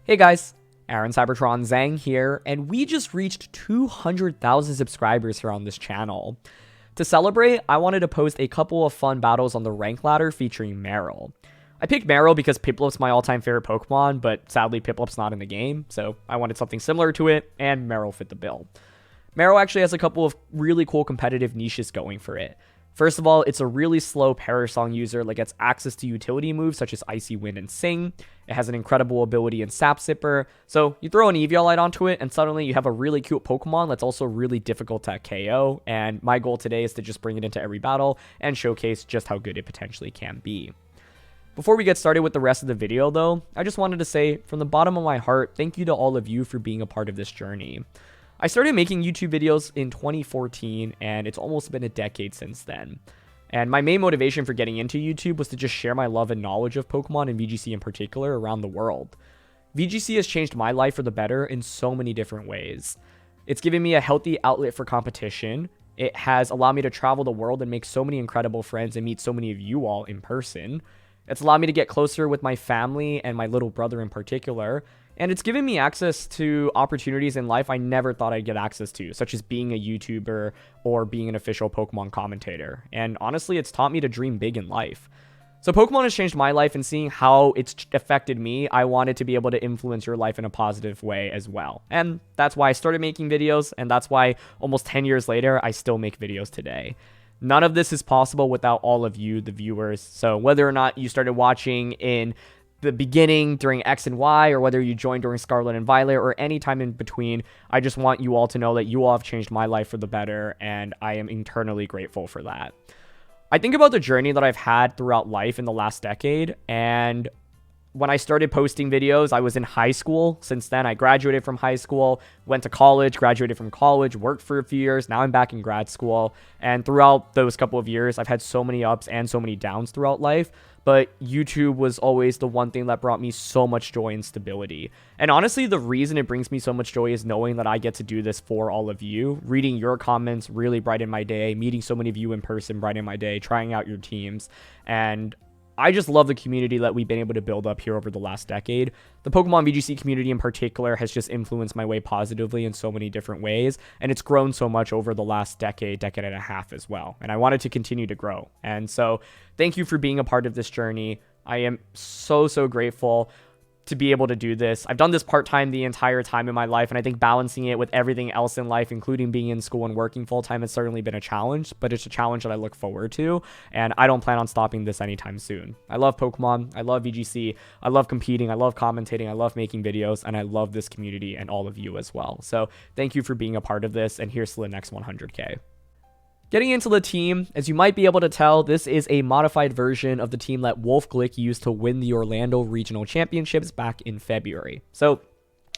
Hey guys, Aaron Cybertron Zhang here, and we just reached 200,000 subscribers here on this channel. To celebrate, I wanted to post a couple of fun battles on the rank ladder featuring Marill. I picked Marill because Piplup's my all-time favorite Pokemon, but sadly Piplup's not in the game, so I wanted something similar to it, and Marill fit the bill. Marill actually has a couple of really cool competitive niches going for it. First of all, it's a really slow Parasong user that gets access to utility moves such as Icy Wind and Sing. It has an incredible ability in Sap Sipper, so you throw an Eviolite onto it and suddenly you have a really cute Pokemon that's also really difficult to KO, and my goal today is to just bring it into every battle and showcase just how good it potentially can be. Before we get started with the rest of the video though, I just wanted to say from the bottom of my heart, thank you to all of you for being a part of this journey. I started making YouTube videos in 2014, and it's almost been a decade since then. And my main motivation for getting into YouTube was to just share my love and knowledge of Pokemon and VGC in particular around the world. VGC has changed my life for the better in so many different ways. It's given me a healthy outlet for competition. It has allowed me to travel the world and make so many incredible friends and meet so many of you all in person. It's allowed me to get closer with my family and my little brother in particular. And it's given me access to opportunities in life I never thought I'd get access to, such as being a YouTuber or being an official Pokemon commentator. And honestly, it's taught me to dream big in life. So Pokemon has changed my life, and seeing how it's affected me, I wanted to be able to influence your life in a positive way as well. And that's why I started making videos, and that's why almost 10 years later, I still make videos today. None of this is possible without all of you, the viewers. So whether or not you started watching in the beginning during X and Y, or whether you joined during Scarlet and Violet, or any time in between, I just want you all to know that you all have changed my life for the better, and I am eternally grateful for that. I think about the journey that I've had throughout life in the last decade, and when I started posting videos, I was in high school. Since then, I graduated from high school, went to college, graduated from college, worked for a few years. Now I'm back in grad school. And throughout those couple of years, I've had so many ups and so many downs throughout life. But YouTube was always the one thing that brought me so much joy and stability. And honestly, the reason it brings me so much joy is knowing that I get to do this for all of you. Reading your comments really brighten my day. Meeting so many of you in person brighten my day. Trying out your teams. And I just love the community that we've been able to build up here over the last decade. The Pokemon VGC community in particular has just influenced my way positively in so many different ways, and it's grown so much over the last decade and a half as well, and I want it to continue to grow. And so thank you for being a part of this journey. I am so grateful to be able to do this. I've done this part-time the entire time in my life, and I think balancing it with everything else in life, including being in school and working full-time, has certainly been a challenge, but it's a challenge that I look forward to, and I don't plan on stopping this anytime soon. I love Pokemon, I love VGC, I love competing, I love commentating, I love making videos, and I love this community and all of you as well. So thank you for being a part of this, and here's to the next 100K. Getting into the team, as you might be able to tell, this is a modified version of the team that Wolf Glick used to win the Orlando Regional Championships back in February. So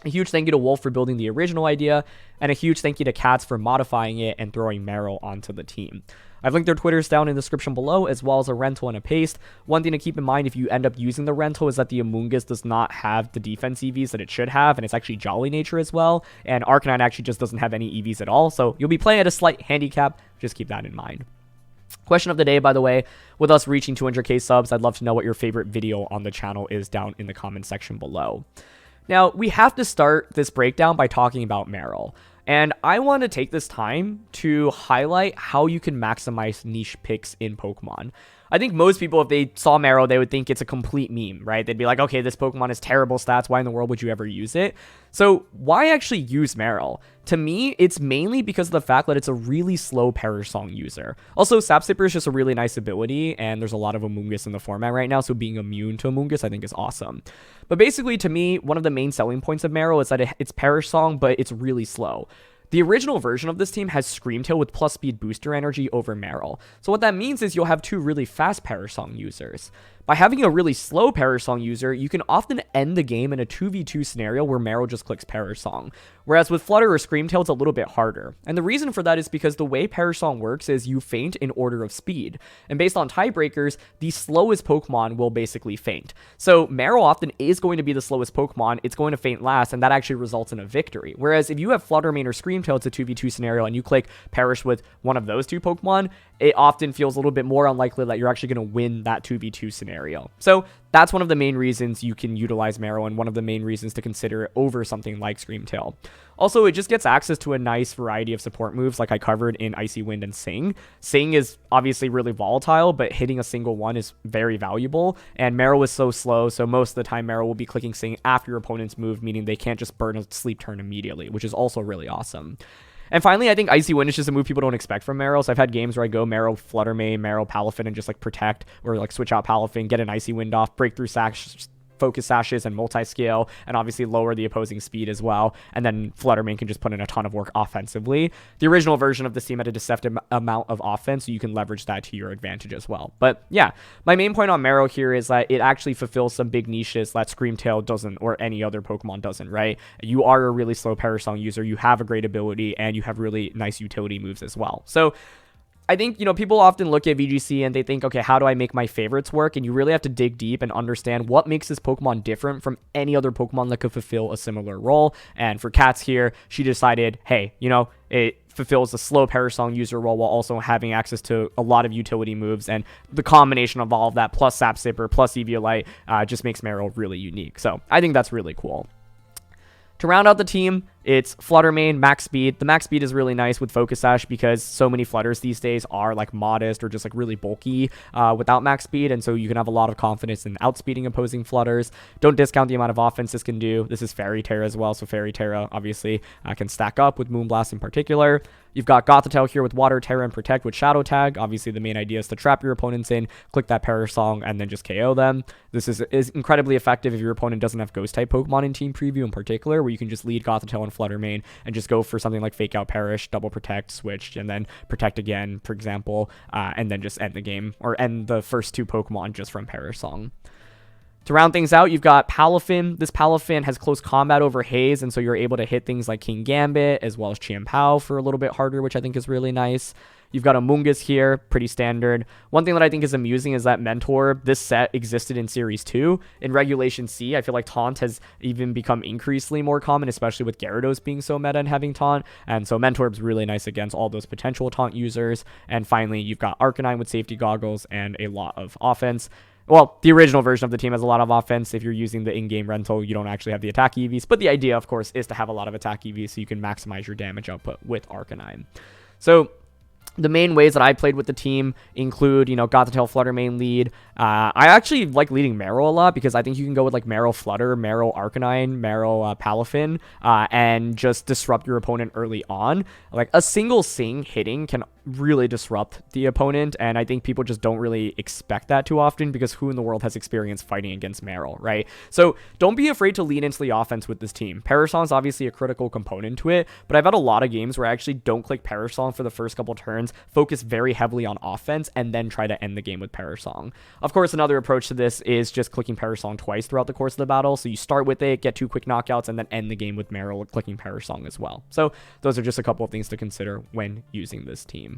a huge thank you to Wolf for building the original idea, and a huge thank you to Cats for modifying it and throwing Marill onto the team. I've linked their Twitters down in the description below, as well as a rental and a paste. One thing to keep in mind if you end up using the rental is that the Amoonguss does not have the defense EVs that it should have, and it's actually Jolly Nature as well, and Arcanine actually just doesn't have any EVs at all, so you'll be playing at a slight handicap. Just keep that in mind. Question of the day, by the way, with us reaching 200K subs, I'd love to know what your favorite video on the channel is down in the comment section below. Now, we have to start this breakdown by talking about Marill. And I want to take this time to highlight how you can maximize niche picks in Pokemon. I think most people, if they saw Marill, they would think it's a complete meme, right? They'd be like, okay, this Pokemon has terrible stats. Why in the world would you ever use it? So why actually use Marill? To me, it's mainly because of the fact that it's a really slow Parasong user. Also, Sap Sipper is just a really nice ability, and there's a lot of Amoonguss in the format right now, so being immune to Amoonguss I think is awesome. But basically, to me, one of the main selling points of Marill is that it's Parasong, but it's really slow. The original version of this team has Screamtail with plus speed booster energy over Marill. So what that means is you'll have two really fast Parasong users. By having a really slow Parasong user, you can often end the game in a 2v2 scenario where Marill just clicks Parasong. Whereas with Flutter or Screamtail, it's a little bit harder. And the reason for that is because the way Parasong works is you faint in order of speed. And based on tiebreakers, the slowest Pokemon will basically faint. So Marill often is going to be the slowest Pokemon, it's going to faint last, and that actually results in a victory. Whereas if you have Flutter Mane or Screamtail, it's a 2v2 scenario, and you click Perish with one of those two Pokemon, it often feels a little bit more unlikely that you're actually going to win that 2v2 scenario. scenario. So that's one of the main reasons you can utilize Marill, and one of the main reasons to consider it over something like Screamtail. Also, it just gets access to a nice variety of support moves like I covered in Icy Wind and Sing. Sing is obviously really volatile, but hitting a single one is very valuable, and Marill is so slow, so most of the time Marill will be clicking Sing after your opponent's move, meaning they can't just burn a sleep turn immediately, which is also really awesome. And finally, I think Icy Wind is just a move people don't expect from Marill. So I've had games where I go Marill, Flutter Mane, Marill, Palafin, and just like protect or like switch out Palafin, get an Icy Wind off, breakthrough sash, focus sashes, and multi-scale, and obviously lower the opposing speed as well. And then Flutter Mane can just put in a ton of work offensively. The original version of this team had a deceptive amount of offense, so you can leverage that to your advantage as well. But yeah, my main point on Marill here is that it actually fulfills some big niches that Screamtail doesn't, or any other Pokemon doesn't, right? You are a really slow Parasong user, you have a great ability, and you have really nice utility moves as well. So I think, people often look at VGC and they think, okay, how do I make my favorites work? And you really have to dig deep and understand what makes this Pokemon different from any other Pokemon that could fulfill a similar role. And for Katz here, she decided, hey, it fulfills the slow Parasong user role while also having access to a lot of utility moves. And the combination of all of that plus Sap Sipper plus Eviolite just makes Marill really unique. So I think that's really cool. To round out the team, it's Flutter Mane, max speed. The max speed is really nice with Focus Sash because so many Flutters these days are like modest or just like really bulky without max speed, and so you can have a lot of confidence in outspeeding opposing Flutters. Don't discount the amount of offense this can do. This is Fairy Terra as well, so Fairy Terra obviously can stack up with Moonblast in particular. You've got Gothitelle here with Water Terra and Protect with Shadow Tag. Obviously, the main idea is to trap your opponents in, click that Parasong, and then just KO them. This is incredibly effective if your opponent doesn't have Ghost-type Pokemon in Team Preview in particular, where you can just lead Gothitelle and Flutter Mane and just go for something like Fake Out Perish, double Protect, switch, and then Protect again, for example, and then just end the game, or end the first two Pokemon just from Parasong. To round things out, you've got Palafin. This Palafin has close combat over Haze, and so you're able to hit things like King Gambit as well as Chien-Pao for a little bit harder, which I think is really nice. You've got Amoonguss here, pretty standard. One thing that I think is amusing is that Mentor, this set existed in Series 2. In Regulation C, I feel like Taunt has even become increasingly more common, especially with Gyarados being so meta and having Taunt. And so Mentor's really nice against all those potential Taunt users. And finally, you've got Arcanine with Safety Goggles and a lot of offense. Well, the original version of the team has a lot of offense. If you're using the in-game rental, you don't actually have the attack EVs. But the idea, of course, is to have a lot of attack EVs so you can maximize your damage output with Arcanine. So the main ways that I played with the team include, Gothitelle, Flutter Mane lead. I actually like leading Marill a lot because I think you can go with like Marill Flutter, Marill Arcanine, Marill Palafin, and just disrupt your opponent early on. Like a single Sing hitting can really disrupt the opponent, and I think people just don't really expect that too often because who in the world has experience fighting against Marill, right? So don't be afraid to lean into the offense with this team. Parasong is obviously a critical component to it, but I've had a lot of games where I actually don't click Parasong for the first couple turns, focus very heavily on offense, and then try to end the game with Parasong. Of course, another approach to this is just clicking Parasong twice throughout the course of the battle, so you start with it, get 2 quick knockouts, and then end the game with Marill clicking Parasong as well. So those are just a couple of things to consider when using this team.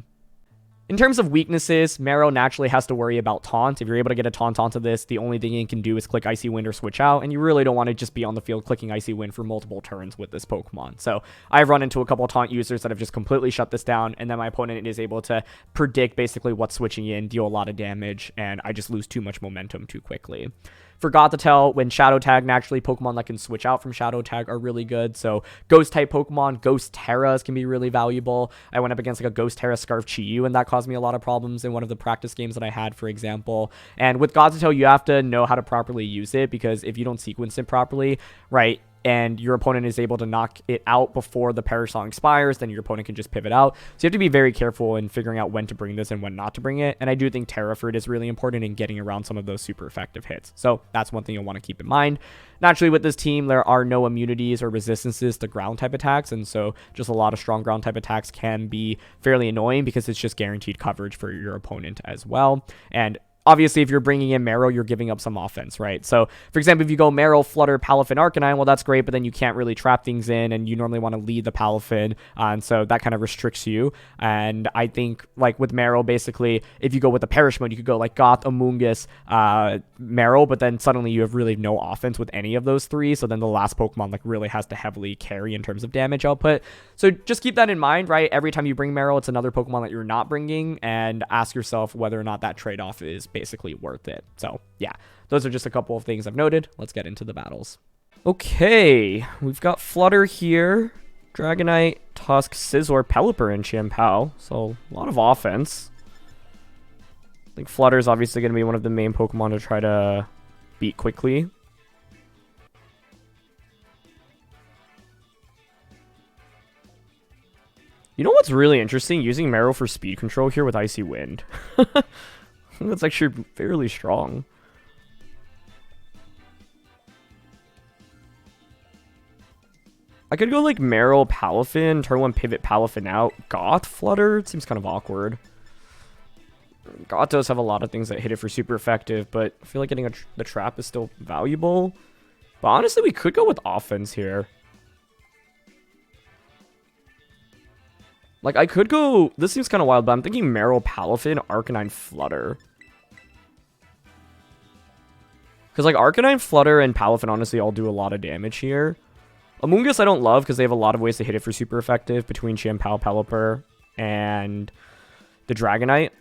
In terms of weaknesses, Marill naturally has to worry about Taunt. If you're able to get a Taunt onto this, the only thing it can do is click Icy Wind or switch out, and you really don't want to just be on the field clicking Icy Wind for multiple turns with this Pokemon. So I've run into a couple of Taunt users that have just completely shut this down, and then my opponent is able to predict basically what's switching in, deal a lot of damage, and I just lose too much momentum too quickly. For Gothitelle, when Shadow Tag, naturally Pokemon that can switch out from Shadow Tag are really good. So Ghost-type Pokemon, Ghost Terras can be really valuable. I went up against like a Ghost Terra Scarf Chi-Yu, and that caused me a lot of problems in one of the practice games that I had, for example. And with Gothitelle, you have to know how to properly use it, because if you don't sequence it properly, right, and your opponent is able to knock it out before the Parasong expires, then your opponent can just pivot out. So you have to be very careful in figuring out when to bring this and when not to bring it. And I do think Terrafruit is really important in getting around some of those super effective hits. So that's one thing you'll want to keep in mind. Naturally, with this team, there are no immunities or resistances to ground type attacks, and so just a lot of strong ground type attacks can be fairly annoying because it's just guaranteed coverage for your opponent as well. And obviously, if you're bringing in Marill, you're giving up some offense, right? So, for example, if you go Marill, Flutter, Palafin, Arcanine, well, that's great, but then you can't really trap things in, and you normally want to lead the Palafin, and so that kind of restricts you. And I think, like, with Marill, basically, if you go with the Perish mode, you could go, like, Goth, Amoonguss, Marill, but then suddenly you have really no offense with any of those three, so then the last Pokemon, like, really has to heavily carry in terms of damage output. So just keep that in mind, right? Every time you bring Marill, it's another Pokemon that you're not bringing, and ask yourself whether or not that trade-off is basically worth it. So yeah, those are just a couple of things I've noted. Let's get into the battles. Okay, we've got Flutter here, Dragonite, Tusk, Scizor, Pelipper, and Chien-Pao. So a lot of offense. I think Flutter is obviously going to be one of the main Pokemon to try to beat quickly. You know what's really interesting? Using Marill for speed control here with Icy Wind. That's actually fairly strong. I could go like Marill, Palafin, turn 1 pivot Palafin out. Goth, Flutter? It seems kind of awkward. Goth does have a lot of things that hit it for super effective, but I feel like getting the trap is still valuable. But honestly, we could go with offense here. Like, I could go... This seems kind of wild, but I'm thinking Marill, Palafin, Arcanine, Flutter. Because, like, Arcanine, Flutter, and Palafin honestly all do a lot of damage here. Amoonguss I don't love because they have a lot of ways to hit it for super effective between Chien-Pao, Pelipper, and the Dragonite.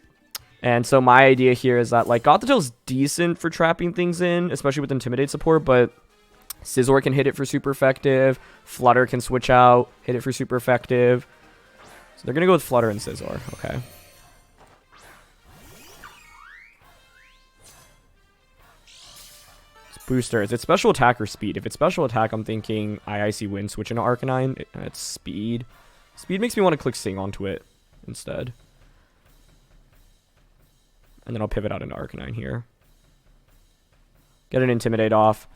And so my idea here is that, like, Gothitail's decent for trapping things in, especially with Intimidate support, but Scizor can hit it for super effective. Flutter can switch out, hit it for super effective. So they're going to go with Flutter and Scizor. Okay. It's booster. Is it special attack or speed? If it's special attack, I'm thinking Icy Wind switch into Arcanine. It's speed. Speed makes me want to click Sing onto it instead. And then I'll pivot out into Arcanine here. Get an Intimidate off.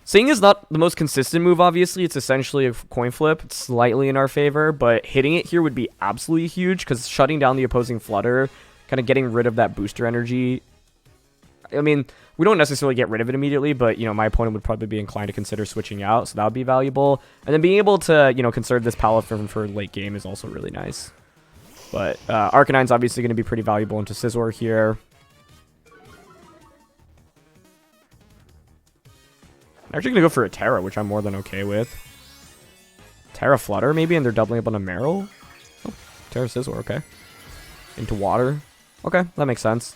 Sing is not the most consistent move, obviously. It's essentially a coin flip. It's slightly in our favor, but hitting it here would be absolutely huge because shutting down the opposing Flutter, kind of getting rid of that booster energy. I mean, we don't necessarily get rid of it immediately, but, you know, my opponent would probably be inclined to consider switching out, so that would be valuable. And then being able to, you know, conserve this Palafin for late game is also really nice. But Arcanine's obviously going to be pretty valuable into Scizor here. I'm actually going to go for a Terra, which I'm more than okay with. Terra Flutter, maybe, and they're doubling up on a Marill? Oh, Terra Scizor, okay. Into water. Okay, that makes sense.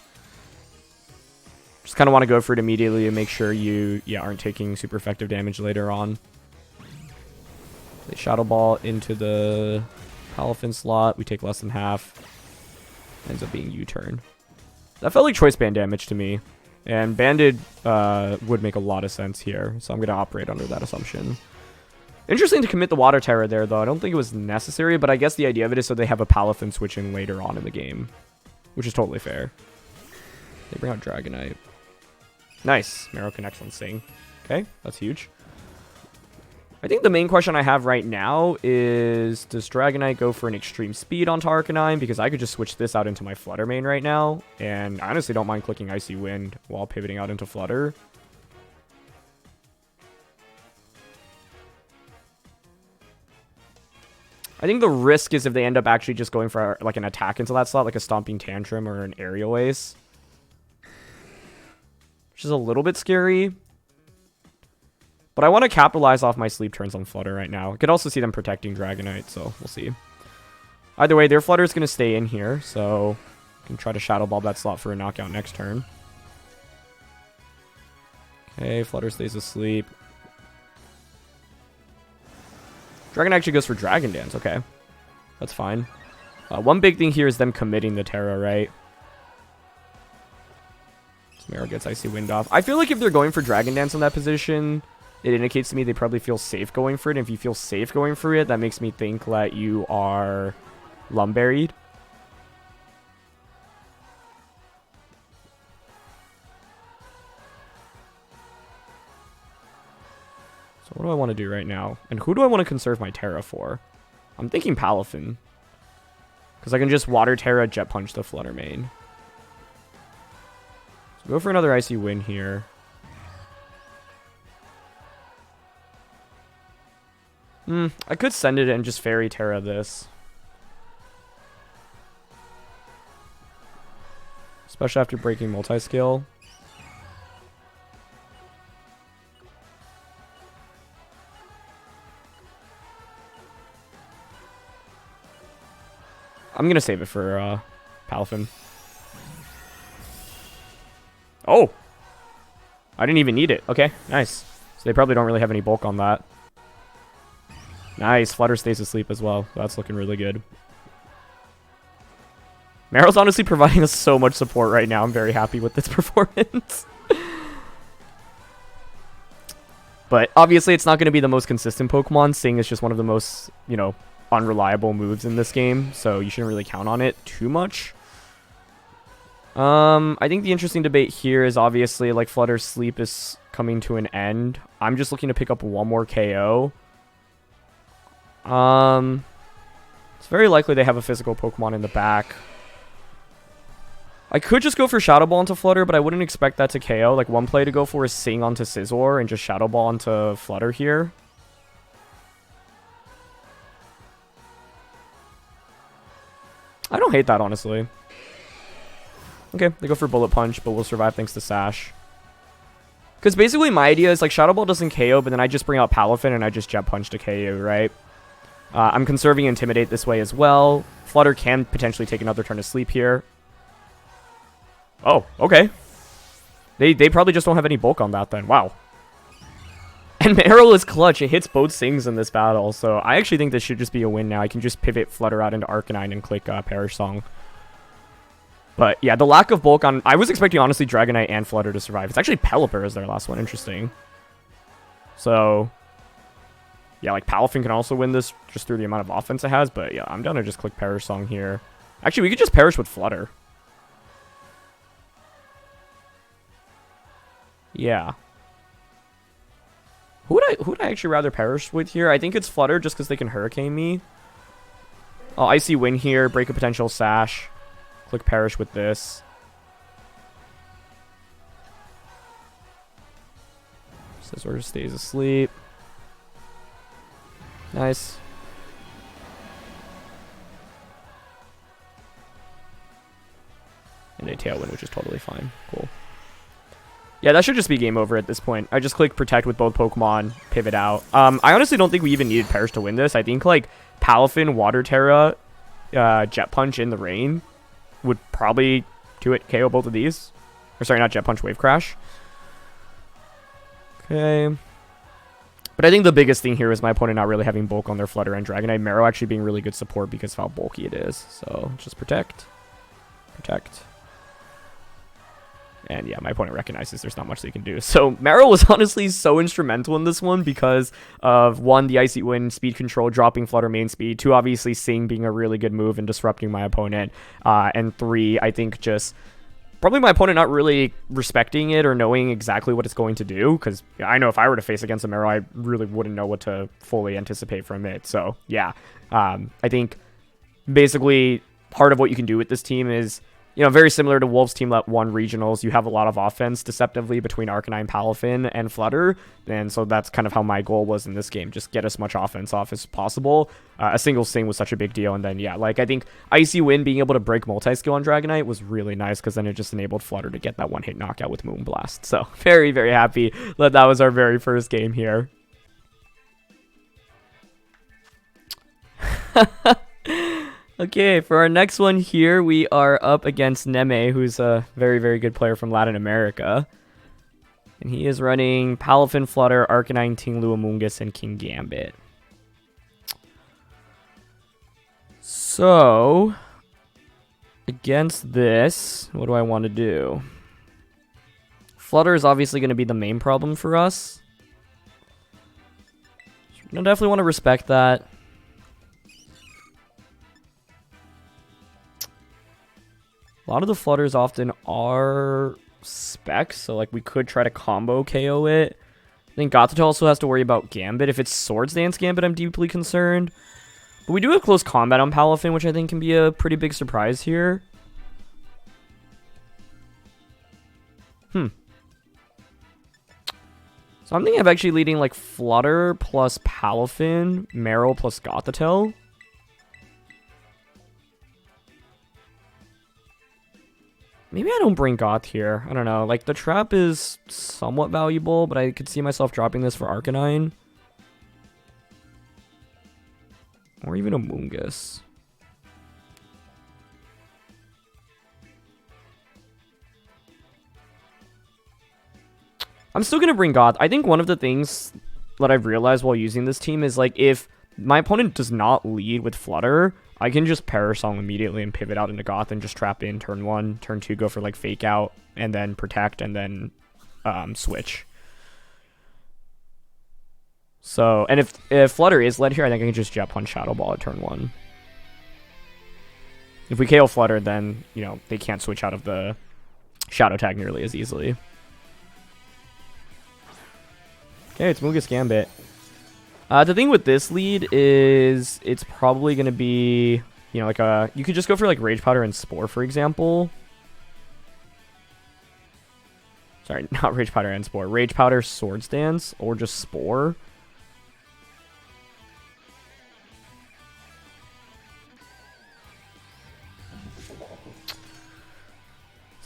Just kind of want to go for it immediately and make sure you aren't taking super effective damage later on. They Shadow Ball into the Palafin slot. We take less than half. Ends up being U-turn. That felt like Choice Band damage to me. And Banded would make a lot of sense here, so I'm going to operate under that assumption. Interesting to commit the Water Terror there, though. I don't think it was necessary, but I guess the idea of it is so they have a Palafin switch in later on in the game, which is totally fair. They bring out Dragonite. Nice. Marill connects on Sing. Okay, that's huge. I think the main question I have right now is, does Dragonite go for an extreme speed onto Arcanine? Because I could just switch this out into my Flutter main right now. And I honestly don't mind clicking Icy Wind while pivoting out into Flutter. I think the risk is if they end up actually just going for like an attack into that slot, like a Stomping Tantrum or an Aerial Ace. Which is a little bit scary. But I want to capitalize off my sleep turns on Flutter right now. I could also see them protecting Dragonite, so we'll see. Either way, their Flutter is going to stay in here, so I can try to Shadow Ball that slot for a knockout next turn. Okay, Flutter stays asleep. Dragon actually goes for Dragon Dance, okay. That's fine. One big thing here is them committing the Terra, right? So Marill gets Icy Wind off. I feel like if they're going for Dragon Dance in that position, it indicates to me they probably feel safe going for it. And if you feel safe going for it, that makes me think that you are Lumberied. So what do I want to do right now? And who do I want to conserve my Terra for? I'm thinking Palafin. Because I can just Water Terra, Jet Punch the Flutter main. So go for another Icy Wind here. I could send it and just Fairy Terra this. Especially after breaking multi-scale. I'm going to save it for Palafin. Oh! I didn't even need it. Okay, nice. So they probably don't really have any bulk on that. Nice. Flutter stays asleep as well. That's looking really good. Marill's honestly providing us so much support right now. I'm very happy with this performance. But obviously it's not going to be the most consistent Pokemon, seeing it's just one of the most, you know, unreliable moves in this game. So you shouldn't really count on it too much. I think the interesting debate here is obviously like Flutter's sleep is coming to an end. I'm just looking to pick up one more KO. It's very likely they have a physical Pokemon in the back. I could just go for Shadow Ball into Flutter, but I wouldn't expect that to KO. Like, one play to go for is Sing onto Scizor and just Shadow Ball into Flutter here. I don't hate that, honestly. Okay, they go for Bullet Punch, but we'll survive thanks to Sash. Because basically my idea is, like, Shadow Ball doesn't KO, but then I just bring out Palafin and I just Jet Punch to KO, right? I'm conserving Intimidate this way as well. Flutter can potentially take another turn of sleep here. Oh, okay. They probably just don't have any bulk on that then. Wow. And Marill is clutch. It hits both Sings in this battle. So I actually think this should just be a win now. I can just pivot Flutter out into Arcanine and click Perish Song. But yeah, the lack of bulk on... I was expecting, honestly, Dragonite and Flutter to survive. It's actually Pelipper as their last one. Interesting. So... yeah, like Palafin can also win this just through the amount of offense it has. But yeah, I'm down to just click Perish Song here. Actually, we could just Perish with Flutter. Yeah. Who would I actually rather perish with here? I think it's Flutter just because they can Hurricane me. Oh, Icy Wind here. Break a potential Sash. Click Perish with this. Scizor stays asleep. Nice. And a Tailwind, which is totally fine. Cool. Yeah, that should just be game over at this point. I just click Protect with both Pokemon, pivot out. I honestly don't think we even needed Perish to win this. I think, like, Palafin, Water Terra, Jet Punch in the rain would probably do it, KO both of these. Or sorry, not Jet Punch, Wave Crash. Okay. But I think the biggest thing here is my opponent not really having bulk on their Flutter and Dragonite. Marill actually being really good support because of how bulky it is. So, just Protect. Protect. And yeah, my opponent recognizes there's not much they can do. So Marill was honestly so instrumental in this one because of, one, the Icy Wind, speed control, dropping Flutter main speed. Two, obviously Sing being a really good move and disrupting my opponent. And three, I think just probably my opponent not really respecting it or knowing exactly what it's going to do. Because I know if I were to face against a Marill, I really wouldn't know what to fully anticipate from it. So yeah, I think basically part of what you can do with this team is, you know, very similar to Wolves' team that won regionals. You have a lot of offense deceptively between Arcanine, Palafin, and Flutter. And so that's kind of how my goal was in this game. Just get as much offense off as possible. A single Sing was such a big deal. And then, yeah, like I think Icy Wind being able to break multi-skill on Dragonite was really nice because then it just enabled Flutter to get that one-hit knockout with Moonblast. So very, very happy that that was our very first game here. Okay, for our next one here, we are up against Neme, who's a very, very good player from Latin America. And he is running Palafin, Flutter, Arcanine, Tinglu, Amoonguss, and King Gambit. So, against this, what do I want to do? Flutter is obviously going to be the main problem for us. I definitely want to respect that. A lot of the Flutters often are specs, so like we could try to combo KO it. I think Gothita also has to worry about Gambit. If it's Swords Dance Gambit, I'm deeply concerned. But we do have close combat on Palafin, which I think can be a pretty big surprise here. So I'm thinking of actually leading like Flutter plus Palafin, Marill plus Gothita. Maybe I don't bring Goth here. I don't know. Like, the trap is somewhat valuable, but I could see myself dropping this for Arcanine. Or even Amoonguss. I'm still gonna bring Goth. I think one of the things that I've realized while using this team is, like, if my opponent does not lead with Flutter, I can just Parasong immediately and pivot out into Goth and just trap in turn 1, turn 2, go for, like, Fake Out, and then Protect, and then switch. So, and if Flutter is led here, I think I can just Jet Punch Shadow Ball at turn 1. If we KO Flutter, then, you know, they can't switch out of the Shadow Tag nearly as easily. Okay, it's Mugus Gambit. The thing with this lead is it's probably going to be, you know, like a... You could just go for, like, Rage Powder and Spore, for example. Sorry, not Rage Powder and Spore. Rage Powder, Swords Dance, or just Spore.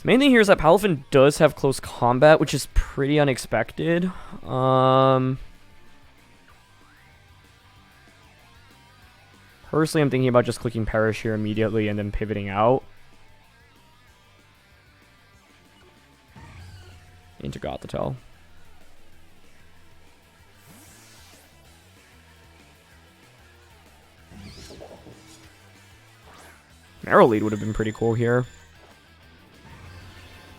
The main thing here is that Palafin does have close combat, which is pretty unexpected. Personally, I'm thinking about just clicking Perish here immediately and then pivoting out into Gothitelle. Marill lead would have been pretty cool here.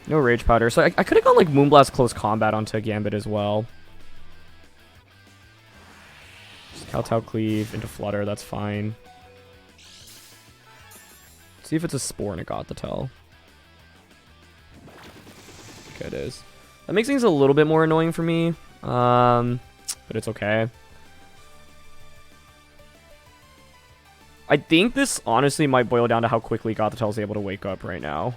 No Rage Powder. So I could have gone like Moonblast Close Combat onto Gambit as well. Just Kowtow Cleave into Flutter, that's fine. Let's see if it's a Spore and a Gothitelle. Okay, it is. That makes things a little bit more annoying for me. But it's okay. I think this honestly might boil down to how quickly Gothitelle is able to wake up right now.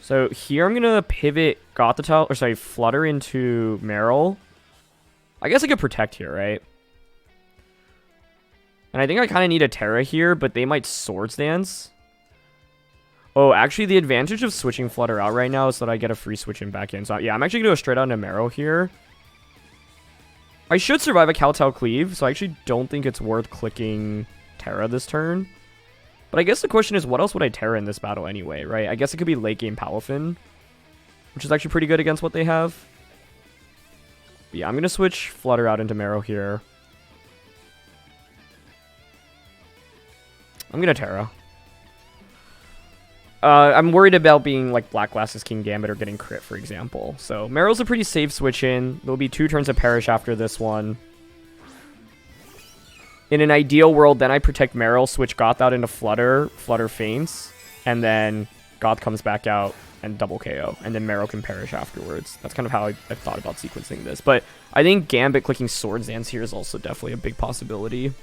So here I'm going to pivot Gothitelle, or sorry, Flutter into Marill. I guess I could Protect here, right? And I think I kind of need a Terra here, but they might Swords Dance. Oh, actually the advantage of switching Flutter out right now is that I get a free switch in back in. So yeah, I'm actually going to go straight out into Marill here. I should survive a Kowtow Cleave, so I actually don't think it's worth clicking Terra this turn. But I guess the question is, what else would I Terra in this battle anyway, right? I guess it could be late game Palafin, which is actually pretty good against what they have. But yeah, I'm going to switch Flutter out into Marill here. I'm going to Terra. I'm worried about being like Black Glasses King Gambit or getting crit, for example. So Marill's a pretty safe switch in. There'll be 2 turns of Perish after this one. In an ideal world, then I protect Marill, switch Goth out into Flutter, Flutter faints, and then Goth comes back out and double KO, and then Marill can Perish afterwards. That's kind of how I've thought about sequencing this. But I think Gambit clicking Swords Dance here is also definitely a big possibility.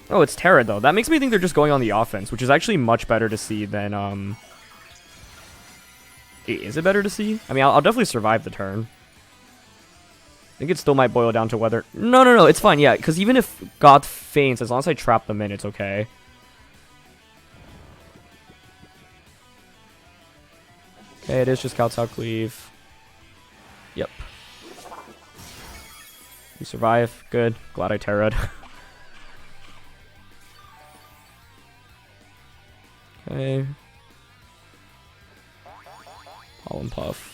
Oh, it's Terra, though. That makes me think they're just going on the offense, which is actually much better to see than... Is it better to see? I mean, I'll definitely survive the turn. I think it still might boil down to whether... No, it's fine, yeah, because even if Goth faints, as long as I trap them in, it's okay. Okay, it is just Kowtow Cleave. Yep. We survive. Good. Glad I Terra'd. Okay. Pollen Puff.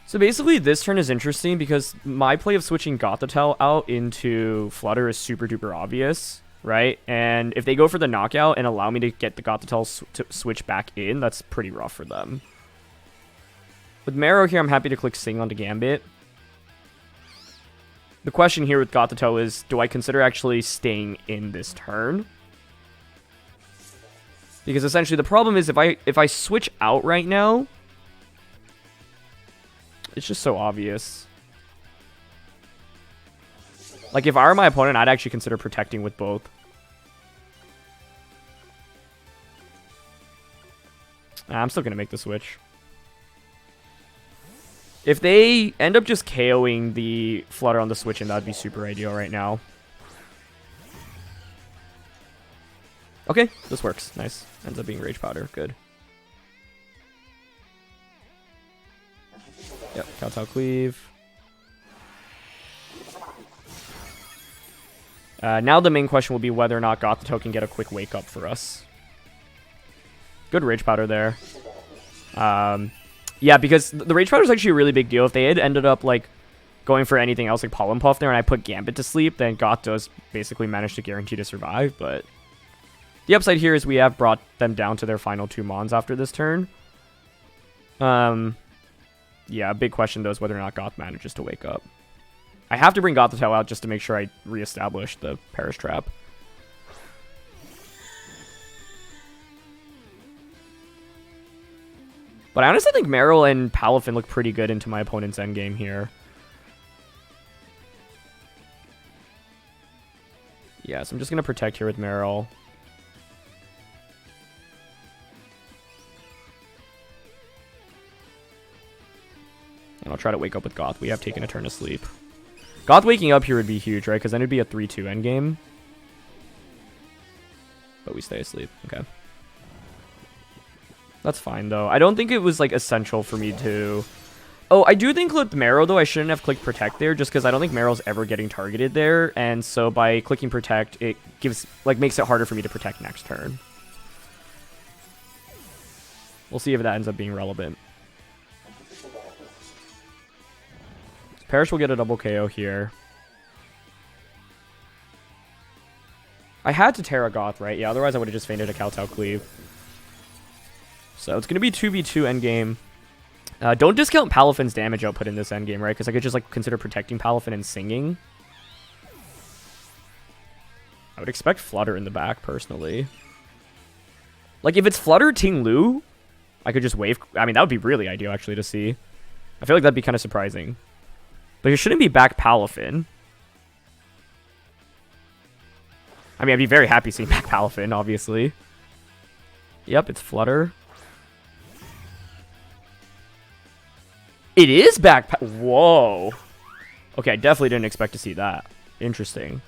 So basically, this turn is interesting because my play of switching Gothitelle out into Flutter is super duper obvious, right? And if they go for the knockout and allow me to get the Gothitelle to switch back in, that's pretty rough for them. With Marill here, I'm happy to click Sing onto Gambit. The question here with Gothitelle is, do I consider actually staying in this turn? Because essentially the problem is if I switch out right now, it's just so obvious. Like, if I were my opponent, I'd actually consider protecting with both. I'm still going to make the switch. If they end up just KOing the Flutter on the switch, and that'd be super ideal right now. Okay, this works. Nice. Ends up being Rage Powder. Good. Yep, Kowtow Cleave. Now the main question will be whether or not Gothito can get a quick wake up for us. Good Rage Powder there. Yeah, because the Rage Powder is actually a really big deal. If they had ended up like going for anything else like Pollen Puff there and I put Gambit to sleep, then Gothito's basically managed to guarantee to survive. But the upside here is we have brought them down to their final 2 Mons after this turn. Yeah, a big question though is whether or not Goth manages to wake up. I have to bring Gothito out just to make sure I reestablish the Perish Trap. But I honestly think Marill and Palafin look pretty good into my opponent's endgame here. Yeah, so I'm just going to protect here with Marill. And I'll try to wake up with Goth. We have taken a turn to sleep. Goth waking up here would be huge, right? Because then it'd be a 3-2 endgame. But we stay asleep. Okay. That's fine, though. I don't think it was, like, essential for me to... Oh, I do think with Marill, though, I shouldn't have clicked Protect there, just because I don't think Marill's ever getting targeted there, and so by clicking Protect, it gives, like, makes it harder for me to protect next turn. We'll see if that ends up being relevant. Perish will get a double KO here. I had to Terra Goth, right? Yeah, otherwise I would have just fainted a Kowtow Cleave. So it's going to be 2v2 endgame. Don't discount Palafin's damage output in this endgame, right? Because I could just like consider protecting Palafin and singing. I would expect Flutter in the back, personally. Like, if it's Flutter Ting Lu, I could just wave... I mean, that would be really ideal, actually, to see. I feel like that'd be kind of surprising. But it shouldn't be back Palafin. I mean, I'd be very happy seeing back Palafin, obviously. Yep, it's Flutter. It is back... Whoa. Okay, I definitely didn't expect to see that. Interesting.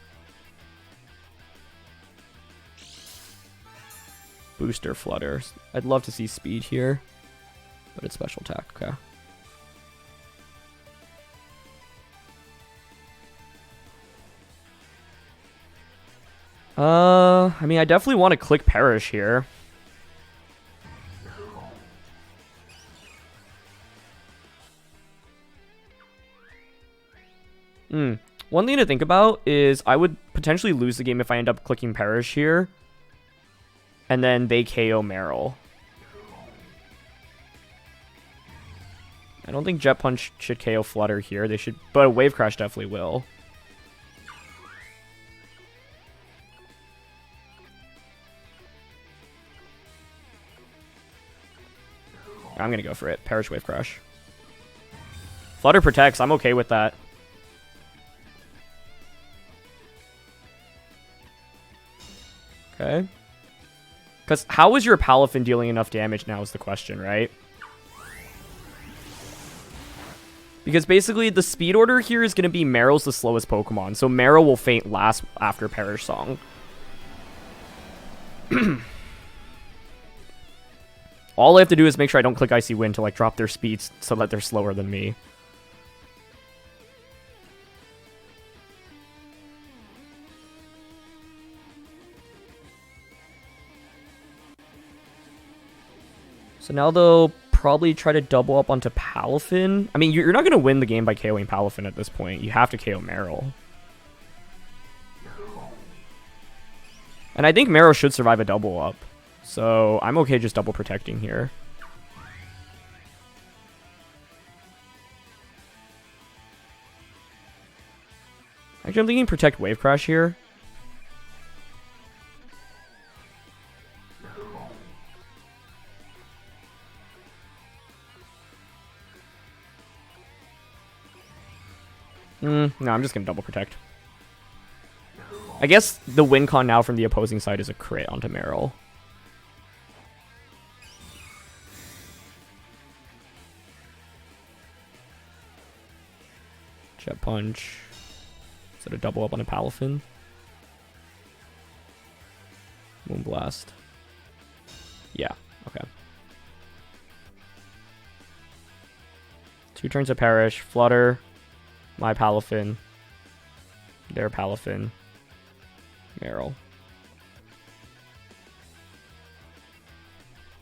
Booster Flutter. I'd love to see speed here. But it's special attack, okay. I mean, I definitely want to click Perish here. One thing to think about is I would potentially lose the game if I end up clicking Perish here. And then they KO Marill. I don't think Jet Punch should KO Flutter here. They should, but Wave Crash definitely will. I'm going to go for it. Perish Wave Crash. Flutter protects. I'm okay with that. Okay. Because how is your Palafin dealing enough damage now is the question, right? Because basically the speed order here is going to be Marill's the slowest Pokemon. So Marill will faint last after Perish Song. All I have to do is make sure I don't click Icy Wind to like drop their speeds so that they're slower than me. So now they'll probably try to double up onto Palafin. I mean, you're not going to win the game by KOing Palafin at this point. You have to KO Marill. And I think Marill should survive a double up. So I'm okay just double protecting here. Actually, I'm thinking protect Wave Crash here. No, I'm just going to double protect. I guess the win con now from the opposing side is a crit onto Marill. Jet Punch. Is that a double up on a Palafin? Moonblast. Yeah, okay. 2 turns of Perish. Flutter. My Palafin. Their Palafin. Marill.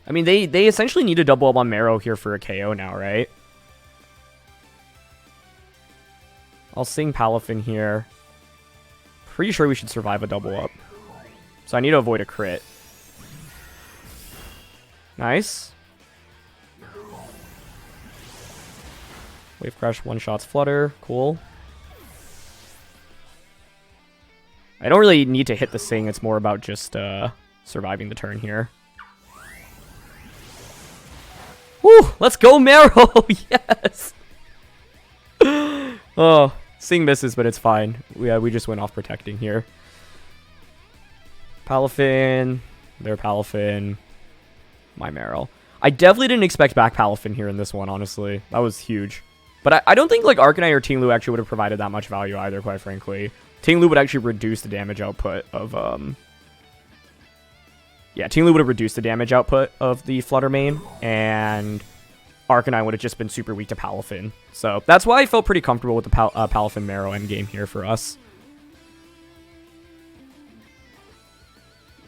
I mean, they essentially need to double up on Marill here for a KO now, right? I'll sing Palafin here. Pretty sure we should survive a double up. So I need to avoid a crit. Nice. Wave Crash, one-shots Flutter. Cool. I don't really need to hit the Sing. It's more about just surviving the turn here. Woo! Let's go, Marill! Yes! Oh, Sing misses, but it's fine. We just went off protecting here. Palafin. Their Palafin. My Marill. I definitely didn't expect back Palafin here in this one, honestly. That was huge. But I don't think like Arcanine or Ting Lu actually would have provided that much value either, quite frankly. Ting Lu would actually reduce the damage output of yeah, Ting Lu would have reduced the damage output of the Flutter main, and Arcanine would have just been super weak to Palafin. So that's why I felt pretty comfortable with the Palafin Marill endgame here for us.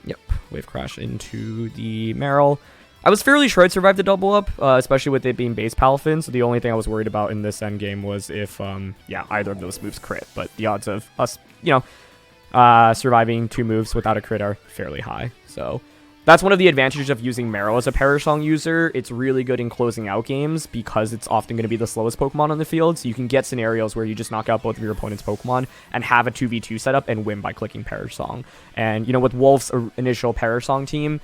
Yep, Wave Crash into the Marill. I was fairly sure I'd survive the double up, especially with it being base Palafin, so the only thing I was worried about in this endgame was if, yeah, either of those moves crit, but the odds of us, you know, surviving 2 moves without a crit are fairly high, so that's one of the advantages of using Marill as a Perish Song user. It's really good in closing out games because it's often going to be the slowest Pokemon on the field, so you can get scenarios where you just knock out both of your opponent's Pokemon and have a 2v2 setup and win by clicking Perish Song. And, you know, with Wolf's initial Perish Song team,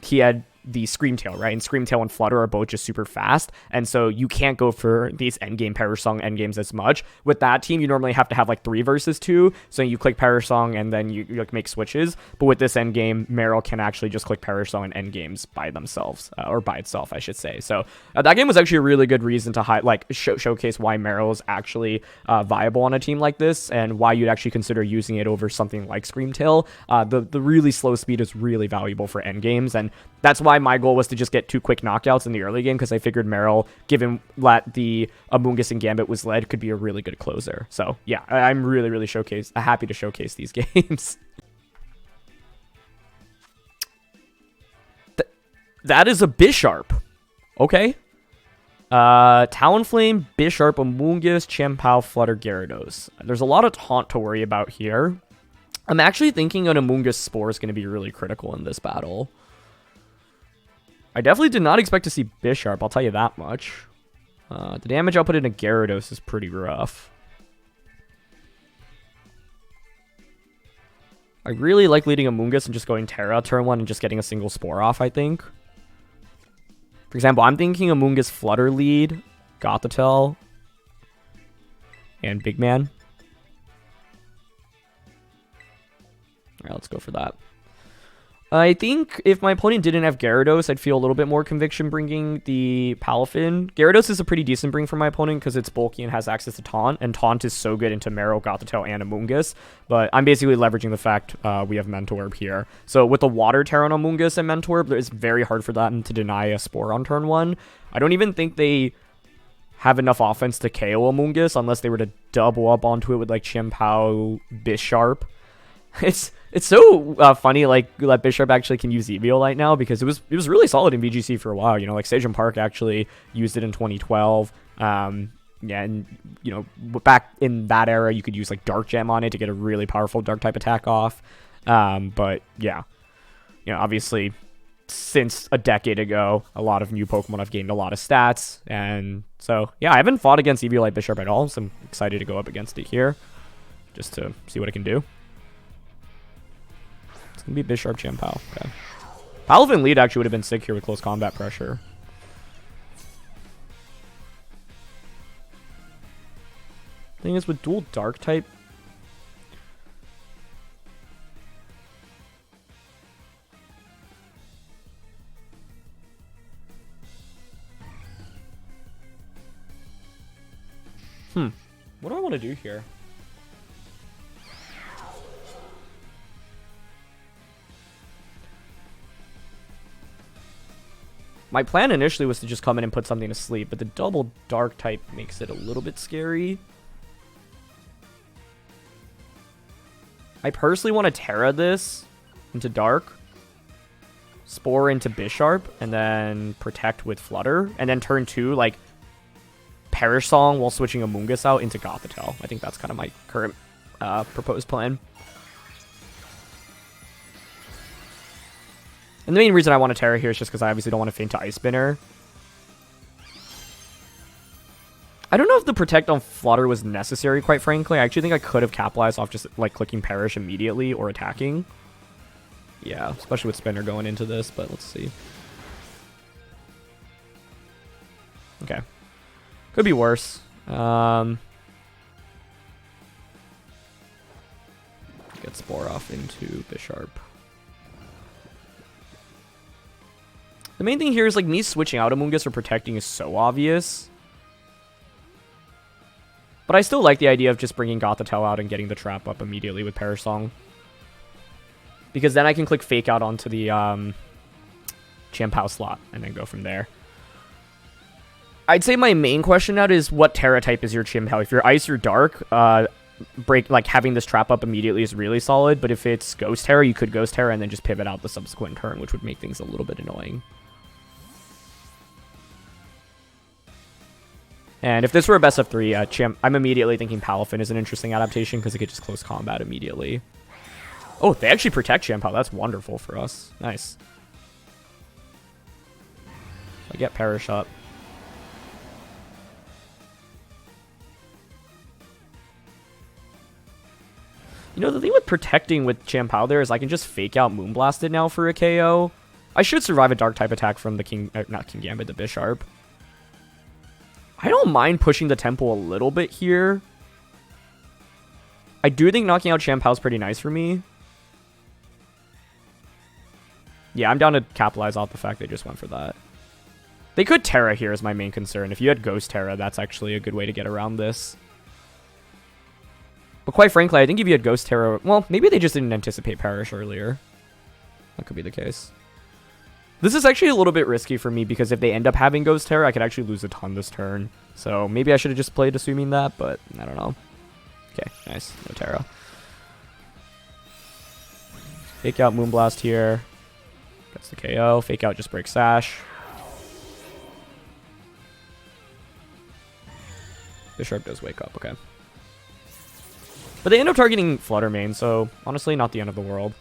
he had the Screamtail, right? And Screamtail and Flutter are both just super fast, and so you can't go for these endgame Perish Song endgames as much. With that team, you normally have to have like 3 versus 2, so you click Perish Song and then you like make switches. But with this endgame, Marill can actually just click Perish Song and endgames by themselves, or by itself, I should say. So that game was actually a really good reason to showcase why Marill is actually viable on a team like this, and why you'd actually consider using it over something like Screamtail. The really slow speed is really valuable for endgames, and that's why my goal was to just get 2 quick knockouts in the early game, because I figured Marill, given that the Amoonguss and Gambit was led, could be a really good closer. So yeah, I'm really happy to showcase these games. That is a Bisharp. Okay. Talonflame, Bisharp, Amoonguss, Chien-Pao, Flutter, Gyarados. There's a lot of taunt to worry about here. I'm actually thinking an Amoonguss Spore is going to be really critical in this battle. I definitely did not expect to see Bisharp, I'll tell you that much. The damage output in a Gyarados is pretty rough. I really like leading Amoonguss and just going Terra turn 1 and just getting a single Spore off, I think. For example, I'm thinking Amoonguss Flutter lead, Gothitelle, and Big Man. Alright, let's go for that. I think if my opponent didn't have Gyarados, I'd feel a little bit more conviction bringing the Palafin. Gyarados is a pretty decent bring for my opponent because it's bulky and has access to Taunt, and Taunt is so good into Marill, Gothitelle, and Amoonguss. But I'm basically leveraging the fact we have Mentorb here. So with the Water Terra on Amoonguss and Mentorb, it's very hard for them to deny a Spore on turn 1. I don't even think they have enough offense to KO Amoonguss unless they were to double up onto it with like Chien-Pao, Bisharp. It's so funny, like, that Bisharp actually can use Eviolite now, because it was really solid in VGC for a while. You know, like, Sage and Park actually used it in 2012. Yeah, and, you know, back in that era, you could use, like, Dark Gem on it to get a really powerful Dark-type attack off. But, yeah. You know, obviously, since a decade ago, a lot of new Pokemon have gained a lot of stats. And so, yeah, I haven't fought against Eviolite Bisharp at all, so I'm excited to go up against it here, just to see what it can do. It's going to be Bisharp, Chien-Pao. Okay. Palafin lead actually would have been sick here with close combat pressure. Thing is, with dual Dark type, what do I want to do here? My plan initially was to just come in and put something to sleep, but the double Dark type makes it a little bit scary. I personally want to Terra this into Dark, Spore into Bisharp, and then Protect with Flutter, and then turn 2, like, Perish Song while switching Amoonguss out into Gothitelle. I think that's kind of my current proposed plan. And the main reason I want to Terra here is just because I obviously don't want to feint to Ice Spinner. I don't know if the Protect on Flutter was necessary, quite frankly. I actually think I could have capitalized off just, like, clicking Perish immediately or attacking. Yeah, especially with Spinner going into this, but let's see. Okay. Could be worse. Get Spore off into Bisharp. The main thing here is, like, me switching out Amoonguss or protecting is so obvious. But I still like the idea of just bringing Gothitelle out and getting the trap up immediately with Perish Song. Because then I can click Fake Out onto the Chien-Pao slot and then go from there. I'd say my main question now is what Terra type is your Chien-Pao? If you're Ice or Dark, having this trap up immediately is really solid. But if it's Ghost Terra, you could Ghost Terra and then just pivot out the subsequent turn, which would make things a little bit annoying. And if this were a best of 3, I'm immediately thinking Palafin is an interesting adaptation because it could just close combat immediately. Oh, they actually protect Chien-Pao. That's wonderful for us. Nice. I get Perish up. You know, the thing with protecting with Chien-Pao there is I can just Fake Out Moonblast it now for a KO. I should survive a Dark-type attack from the not King Gambit, the Bisharp. I don't mind pushing the tempo a little bit here. I do think knocking out Chien-Pao is pretty nice for me. Yeah, I'm down to capitalize off the fact they just went for that. They could Terra here is my main concern. If you had Ghost Terra, that's actually a good way to get around this. But quite frankly, I think if you had Ghost Terra... Well, maybe they just didn't anticipate Perish earlier. That could be the case. This is actually a little bit risky for me because if they end up having Ghost Terra, I could actually lose a ton this turn. So maybe I should have just played assuming that, but I don't know. Okay, nice. No Terra. Fake out Moonblast here. Gets the KO. Fake out just breaks Sash. Bisharp does wake up, okay. But they end up targeting Flutter main, so honestly, not the end of the world.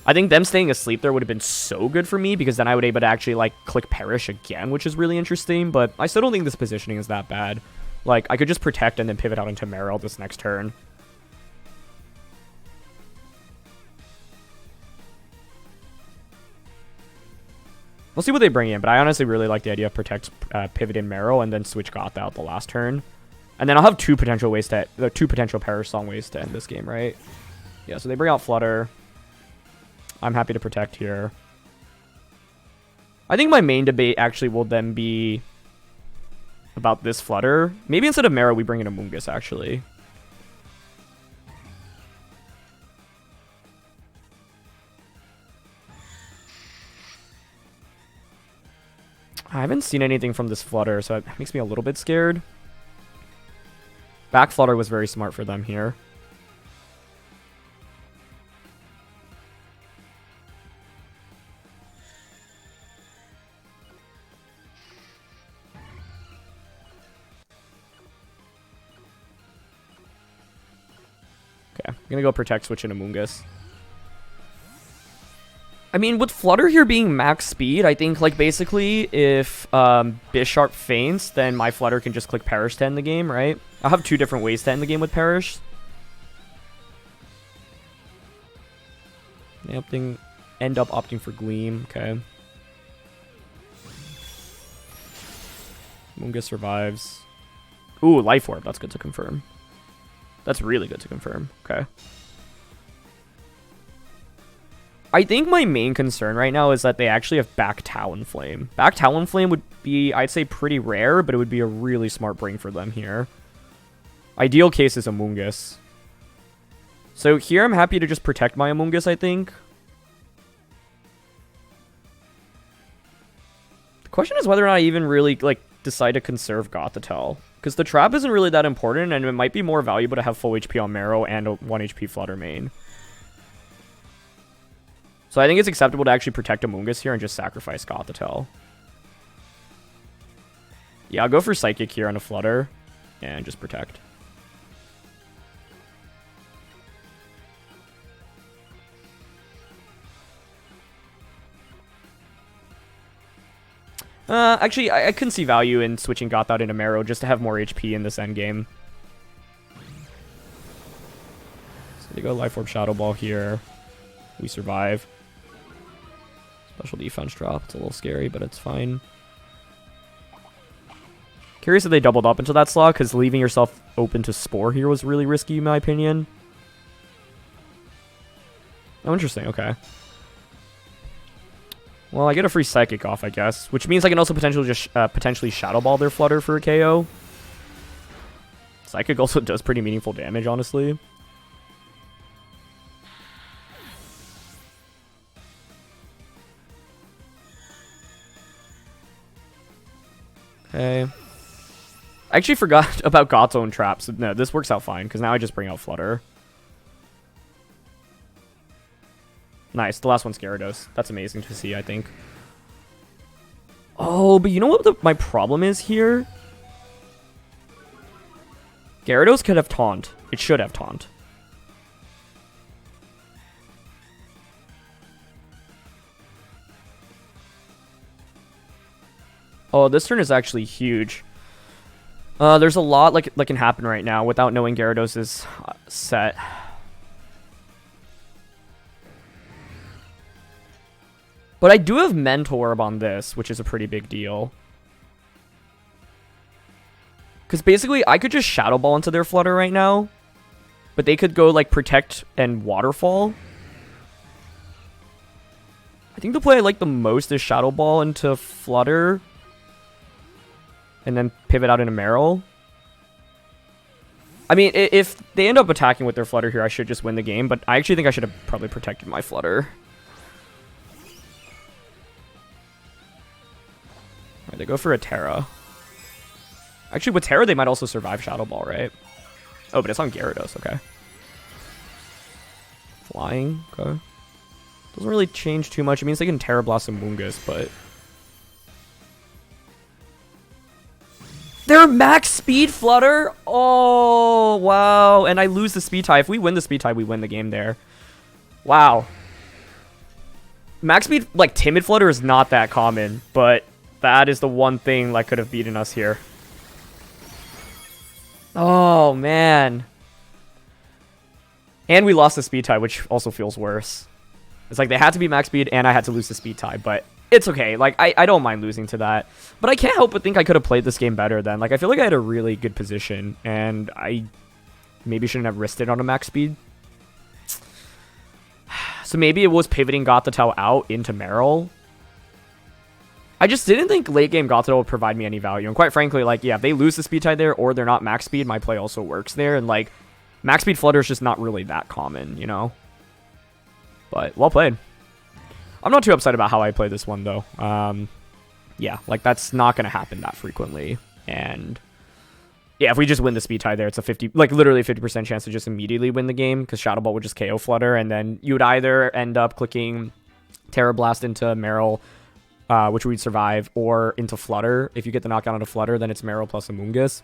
I think them staying asleep there would have been so good for me because then I would be able to actually, like, click Perish again, which is really interesting, but I still don't think this positioning is that bad. Like, I could just protect and then pivot out into Marill this next turn. We'll see what they bring in, but I honestly really like the idea of protect, pivot in Marill, and then switch Goth out the last turn. And then I'll have two potential Perish Song ways to end this game, right? Yeah, so they bring out Flutter. I'm happy to protect here. I think my main debate actually will then be about this Flutter. Maybe instead of Marill, we bring in Amoonguss, actually. I haven't seen anything from this Flutter, so it makes me a little bit scared. Back Flutter was very smart for them here. Okay, I'm gonna go protect, switch into Amoonguss. I mean, with Flutter here being max speed, I think, like, basically, if Bisharp faints, then my Flutter can just click Perish to end the game, right? I'll have two different ways to end the game with Perish. They end up opting for Gleam, okay. Amoonguss survives. Ooh, Life Orb, that's good to confirm. That's really good to confirm, okay. I think my main concern right now is that they actually have back Talonflame. Back Talonflame would be, I'd say, pretty rare, but it would be a really smart bring for them here. Ideal case is Amoonguss. So here I'm happy to just protect my Amoonguss, I think. The question is whether or not I even really, like, decide to conserve Gothitelle. Because the trap isn't really that important, and it might be more valuable to have full HP on Marill and a 1 HP Flutter main. So I think it's acceptable to actually protect Amoonguss here and just sacrifice Gothitelle. Yeah, I'll go for Psychic here on a Flutter and just protect. Actually, I couldn't see value in switching Goth out into Marill just to have more HP in this endgame. So they go Life Orb Shadow Ball here. We survive. Special defense drop. It's a little scary, but it's fine. Curious if they doubled up into that slot, because leaving yourself open to Spore here was really risky, in my opinion. Oh, interesting. Okay. Well, I get a free Psychic off, I guess, which means I can also potentially Shadow Ball their Flutter for a KO. Psychic also does pretty meaningful damage, honestly. Okay. I actually forgot about Goth's own traps. No, this works out fine, because now I just bring out Flutter. Nice. The last one's Gyarados. That's amazing to see, I think. Oh, but you know what my problem is here? Gyarados could have Taunt. It should have Taunt. Oh, this turn is actually huge. There's a lot that can happen right now without knowing Gyarados is set. But I do have Mentorb on this, which is a pretty big deal. Because basically, I could just Shadow Ball into their Flutter right now. But they could go, Protect and Waterfall. I think the play I like the most is Shadow Ball into Flutter. And then pivot out into Marill. I mean, if they end up attacking with their Flutter here, I should just win the game. But I actually think I should have probably protected my Flutter. Alright, they go for a Terra. Actually, with Terra, they might also survive Shadow Ball, right? Oh, but it's on Gyarados, okay. Flying, okay. Doesn't really change too much. It means they can Terra Blast Amoonguss, but... They're max speed Flutter? Oh, wow. And I lose the speed tie. If we win the speed tie, we win the game there. Wow. Max speed, Timid Flutter is not that common, but... That is the one thing that could have beaten us here. Oh, man. And we lost the speed tie, which also feels worse. It's like they had to be max speed, and I had to lose the speed tie, but it's okay. I don't mind losing to that. But I can't help but think I could have played this game better then. I feel like I had a really good position, and I maybe shouldn't have risked it on a max speed. So maybe it was pivoting Gothitelle out into Marill. I just didn't think late game Gothitelle would provide me any value. And quite frankly, yeah, if they lose the speed tie there or they're not max speed, my play also works there. And max speed Flutter is just not really that common, you know? But well played. I'm not too upset about how I play this one though. Yeah, that's not going to happen that frequently. And yeah, if we just win the speed tie there, it's a literally 50% chance to just immediately win the game because Shadow Ball would just KO Flutter. And then you would either end up clicking Terra Blast into Marill, which we'd survive, or into Flutter. If you get the knockdown onto Flutter, then it's Marill plus Amoonguss.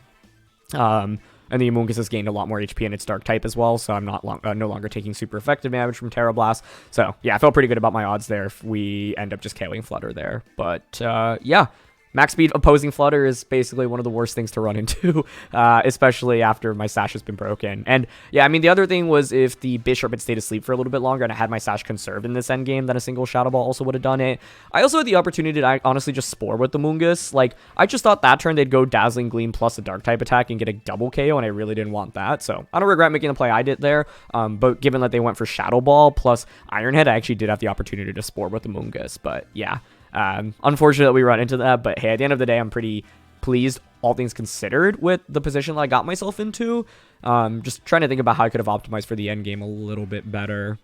And the Amoonguss has gained a lot more HP in its Dark type as well, so I'm not no longer taking super effective damage from Terra Blast. So, yeah, I felt pretty good about my odds there if we end up just KOing Flutter there. But, yeah. Max speed opposing Flutter is basically one of the worst things to run into, especially after my Sash has been broken. And yeah, I mean, the other thing was if the Bisharp had stayed asleep for a little bit longer and I had my Sash conserved in this endgame, then a single Shadow Ball also would have done it. I also had the opportunity to honestly just Spore with the Amoonguss. I just thought that turn they'd go Dazzling Gleam plus a Dark type attack and get a double KO, and I really didn't want that. So I don't regret making the play I did there, but given that they went for Shadow Ball plus Iron Head, I actually did have the opportunity to Spore with the Amoonguss, but yeah. Unfortunately, we run into that, but hey, at the end of the day, I'm pretty pleased, all things considered, with the position that I got myself into. Just trying to think about how I could have optimized for the end game a little bit better.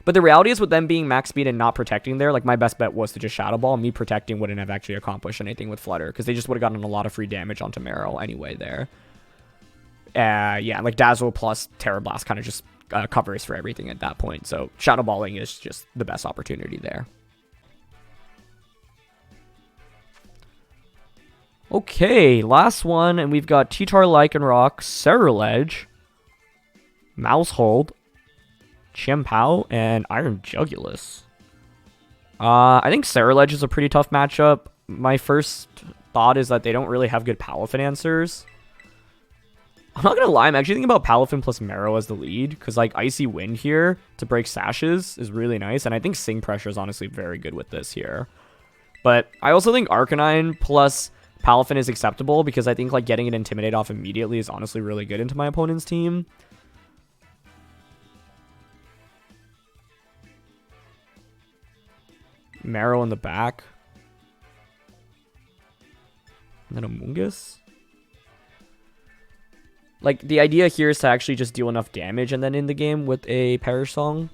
But the reality is with them being max speed and not protecting there, like my best bet was to just Shadow Ball. Me protecting wouldn't have actually accomplished anything with Flutter because they just would have gotten a lot of free damage onto Marill anyway there. Yeah, like Dazzle plus Terra Blast kind of just covers for everything at that point. So Shadow Balling is just the best opportunity there. Okay, last one, and we've got T-Tar, Lycanroc, Ceruledge, Mousehold, Chimpao, and Iron Jugulus. I think Ceruledge is a pretty tough matchup. My first thought is that they don't really have good Palafin answers. I'm not gonna lie, I'm actually thinking about Palafin plus Marill as the lead, because like Icy Wind here to break sashes is really nice, and I think Sing Pressure is honestly very good with this here. But I also think Arcanine plus Palafin is acceptable, because I think like getting an Intimidate off immediately is honestly really good into my opponent's team. Marill in the back. And then Amoonguss. Like, the idea here is to actually just deal enough damage and then end the game with a Perish Song.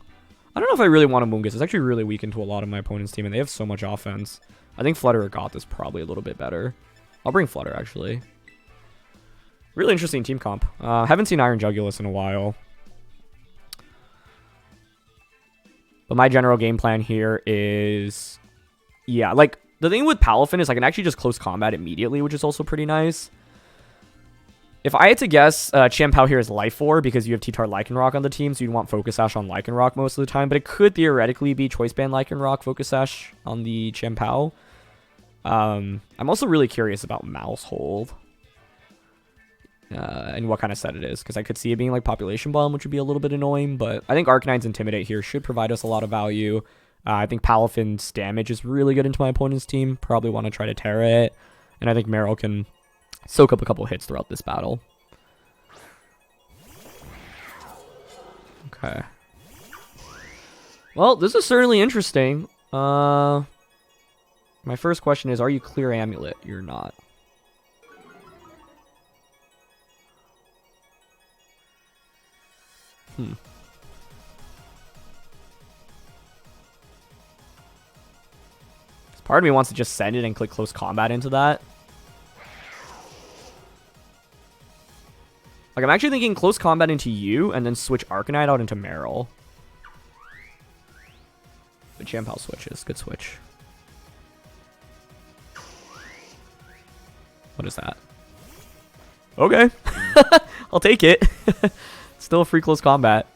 I don't know if I really want Amoonguss. It's actually really weak into a lot of my opponent's team, and they have so much offense. I think Flutter or Goth is probably a little bit better. I'll bring Flutter, actually. Really interesting team comp. Haven't seen Iron Jugulus in a while. But my general game plan here is... Yeah, like, the thing with Palafin is I can actually just close combat immediately, which is also pretty nice. If I had to guess, Chimpao here is Life Orb because you have T-Tar Lycanroc on the team, so you'd want Focus Sash on Lycanroc most of the time, but it could theoretically be Choice Band Lycanroc Focus Sash on the Chimpao. I'm also really curious about Mousehold. And what kind of set it is, because I could see it being like Population Bomb, which would be a little bit annoying, but I think Arcanine's Intimidate here should provide us a lot of value. I think Palafin's damage is really good into my opponent's team. Probably want to try to Terra it, and I think Marill can soak up a couple hits throughout this battle. Okay. Well, this is certainly interesting. My first question is, are you clear Amulet? You're not. Part of me wants to just send it and click Close Combat into that. Like, I'm actually thinking Close Combat into you and then switch Arcanine out into Marill. The Chimpao switches. Good switch. What is that? Okay. I'll take it. Still a free Close Combat.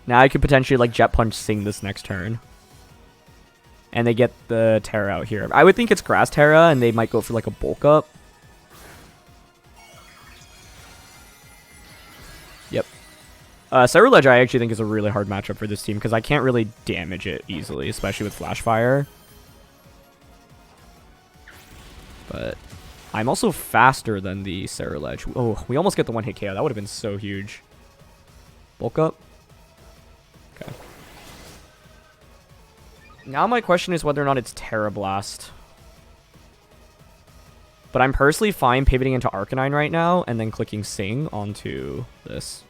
Now I could potentially like Jet Punch Sing this next turn. And they get the Terra out here. I would think it's Grass Terra, and they might go for like a Bulk Up. Yep. Ceruledge I actually think is a really hard matchup for this team, because I can't really damage it easily, especially with Flash Fire. But I'm also faster than the Ceruledge. Oh, we almost get the one-hit KO. That would have been so huge. Bulk Up. Okay. Now my question is whether or not it's Terra Blast. But I'm personally fine pivoting into Arcanine right now and then clicking Sing onto this.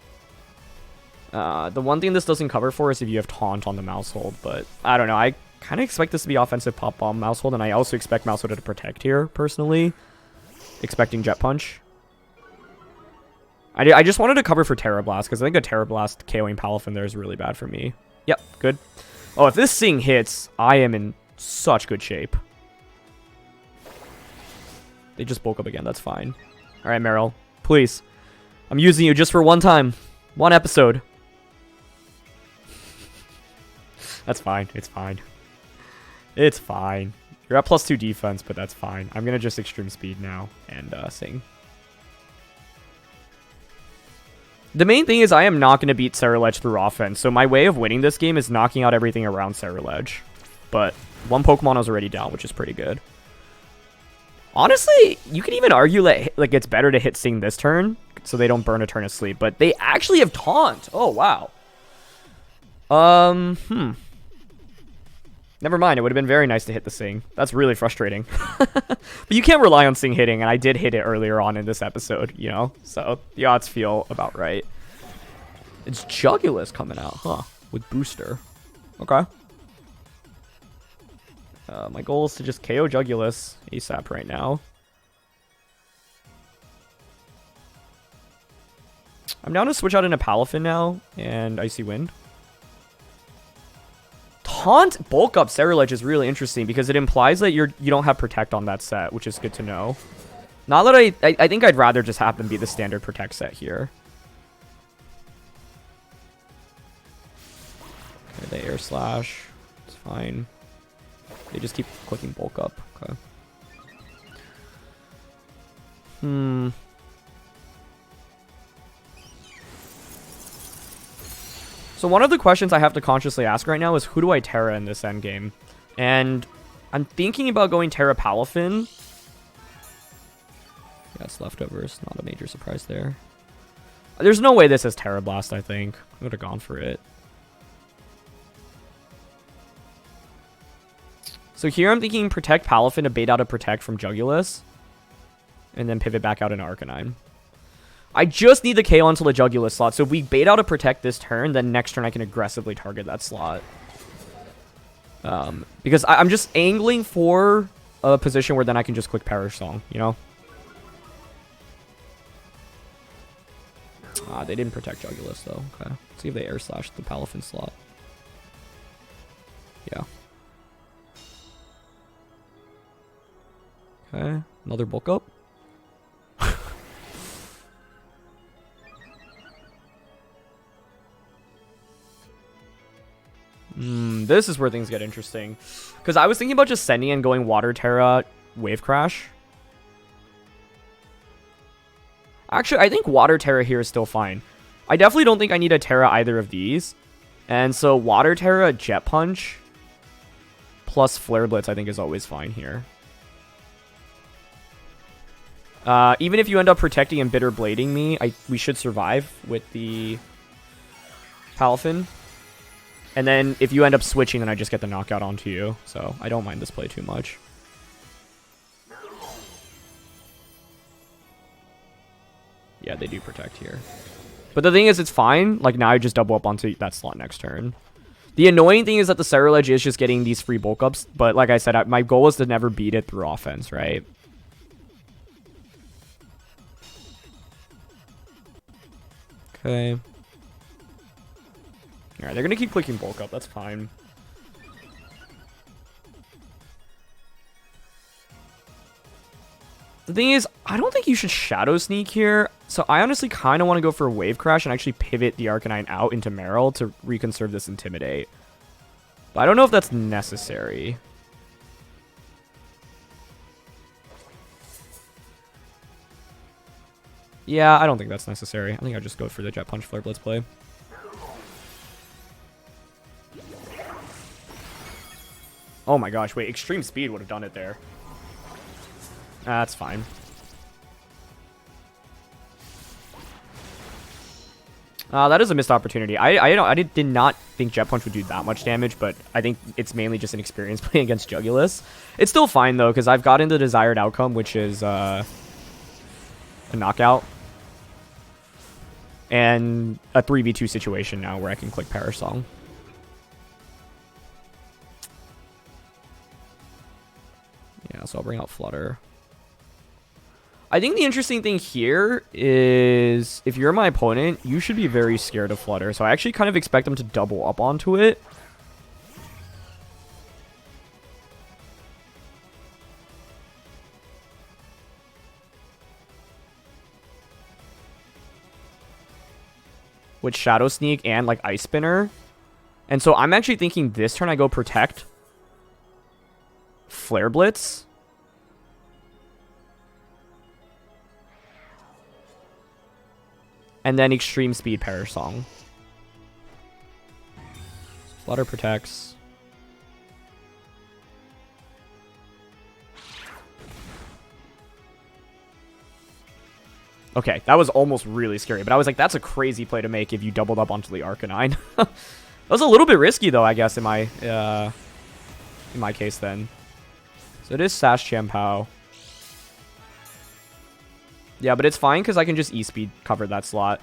The one thing this doesn't cover for is if you have Taunt on the Mousehold, but I don't know. I kind of expect this to be offensive Pop Bomb Mousehold, and I also expect Mousehold to protect here, personally. Expecting Jet Punch. I just wanted to cover for Terra Blast, because I think a Terra Blast KOing Palafin there is really bad for me. Yep, good. Oh, if this Sing hits, I am in such good shape. They just bulk up again. That's fine. All right, Marill. Please. I'm using you just for one time. One episode. That's fine. It's fine. It's fine. You're at +2 defense, but that's fine. I'm going to just Extreme Speed now and Sing. The main thing is I am not going to beat Ceruledge through offense, so my way of winning this game is knocking out everything around Ceruledge. But one Pokemon is already down, which is pretty good. Honestly, you could even argue that like it's better to hit Sing this turn, so they don't burn a turn of sleep, but they actually have Taunt. Oh, wow. Never mind, it would have been very nice to hit the Sing. That's really frustrating. But you can't rely on Sing hitting, and I did hit it earlier on in this episode, you know? So the odds feel about right. It's Jugulus coming out, huh? With booster. Okay. My goal is to just KO Jugulus ASAP right now. I'm down to switch out into Palafin now, and Icy Wind. Taunt bulk up Ceruledge is really interesting because it implies that you don't have Protect on that set, which is good to know. Not that I think I'd rather just have them be the standard Protect set here. Okay, they Air Slash. It's fine. They just keep clicking bulk up. Okay. So one of the questions I have to consciously ask right now is who do I Terra in this endgame? And I'm thinking about going Terra Palafin. Yeah, it's leftovers. Not a major surprise there. There's no way this is Terra Blast, I think. I would have gone for it. So here I'm thinking Protect Palafin to bait out a Protect from Jugulus. And then pivot back out into Arcanine. I just need the KO until the Jugulus slot. So if we bait out a Protect this turn, then next turn I can aggressively target that slot. Because I'm just angling for a position where then I can just click Perish Song, you know? They didn't protect Jugulus though. Okay. Let's see if they Air Slash the Palafin slot. Yeah. Okay. Another bulk up. This is where things get interesting. Because I was thinking about just sending and going Water Terra, Wave Crash. Actually, I think Water Terra here is still fine. I definitely don't think I need a Terra either of these. And so Water Terra, Jet Punch, plus Flare Blitz I think is always fine here. Even if you end up protecting and Bitter Blading me, we should survive with the Palafin. And then if you end up switching, then I just get the knockout onto you. So I don't mind this play too much. Yeah, they do protect here. But the thing is, it's fine. Like, now I just double up onto that slot next turn. The annoying thing is that the Ceruledge is just getting these free bulk ups. But like I said, my goal is to never beat it through offense, right? Okay. Alright, they're going to keep clicking bulk up. That's fine. The thing is, I don't think you should Shadow Sneak here. So I honestly kind of want to go for a Wave Crash and actually pivot the Arcanine out into Marill to reconserve this Intimidate. But I don't know if that's necessary. Yeah, I don't think that's necessary. I think I'll just go for the Jet Punch Flare Blitz play. Oh my gosh, wait, Extreme Speed would have done it there. That's fine. That is a missed opportunity. I did not think Jet Punch would do that much damage, but I think it's mainly just an experience play against Jugulus. It's still fine, though, because I've gotten the desired outcome, which is a knockout. And a 3v2 situation now where I can click Perish Song. Yeah, so I'll bring out Flutter. I think the interesting thing here is if you're my opponent, you should be very scared of Flutter. So I actually kind of expect them to double up onto it. With Shadow Sneak and like Ice Spinner. And so I'm actually thinking this turn I go Protect. Flare Blitz. And then Extreme Speed Perish Song. Flutter protects. Okay, that was almost really scary, but I was like, that's a crazy play to make if you doubled up onto the Arcanine. That was a little bit risky, though, I guess, in my case then. So it is Sash Champao. Yeah, but it's fine because I can just E-Speed cover that slot.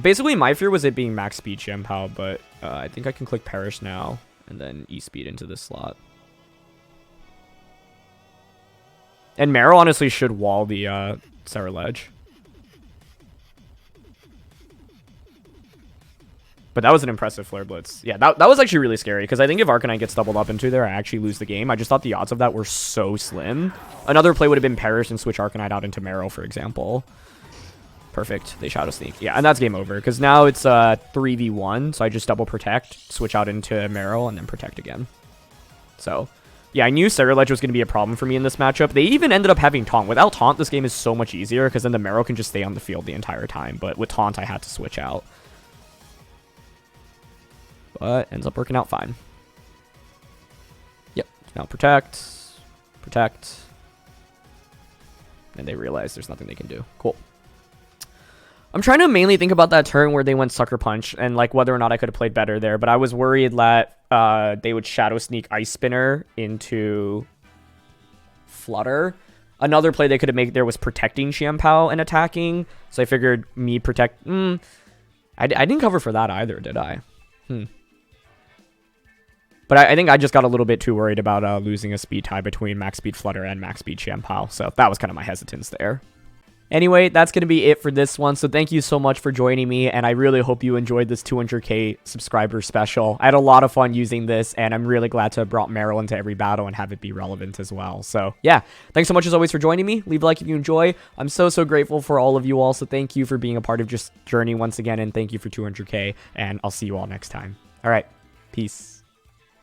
Basically, my fear was it being max speed Xianpao, but I think I can click Perish now and then E-speed into this slot. And Marill honestly should wall the Sarah Ledge. But that was an impressive Flare Blitz. Yeah, that was actually really scary, because I think if Arcanine gets doubled up into there, I actually lose the game. I just thought the odds of that were so slim. Another play would have been Perish and switch Arcanine out into Marill, for example. Perfect. They Shadow Sneak. Yeah, and that's game over, because now it's 3v1, so I just double Protect, switch out into Marill, and then Protect again. So, yeah, I knew Sarah Ledge was going to be a problem for me in this matchup. They even ended up having Taunt. Without Taunt, this game is so much easier, because then the Marill can just stay on the field the entire time. But with Taunt, I had to switch out. But ends up working out fine. Yep. Now Protect. Protect. And they realize there's nothing they can do. Cool. I'm trying to mainly think about that turn where they went Sucker Punch and like whether or not I could have played better there. But I was worried that they would Shadow Sneak Ice Spinner into Flutter. Another play they could have made there was protecting Xianpao and attacking. So I figured me protect... I didn't cover for that either, did I? But I think I just got a little bit too worried about losing a speed tie between max speed Flutter and max speed Xianpao. So that was kind of my hesitance there. Anyway, that's going to be it for this one. So thank you so much for joining me. And I really hope you enjoyed this 200k subscriber special. I had a lot of fun using this. And I'm really glad to have brought Marill into every battle and have it be relevant as well. So yeah, thanks so much as always for joining me. Leave a like if you enjoy. I'm so grateful for all of you all. So thank you for being a part of just journey once again. And thank you for 200k. And I'll see you all next time. All right. Peace.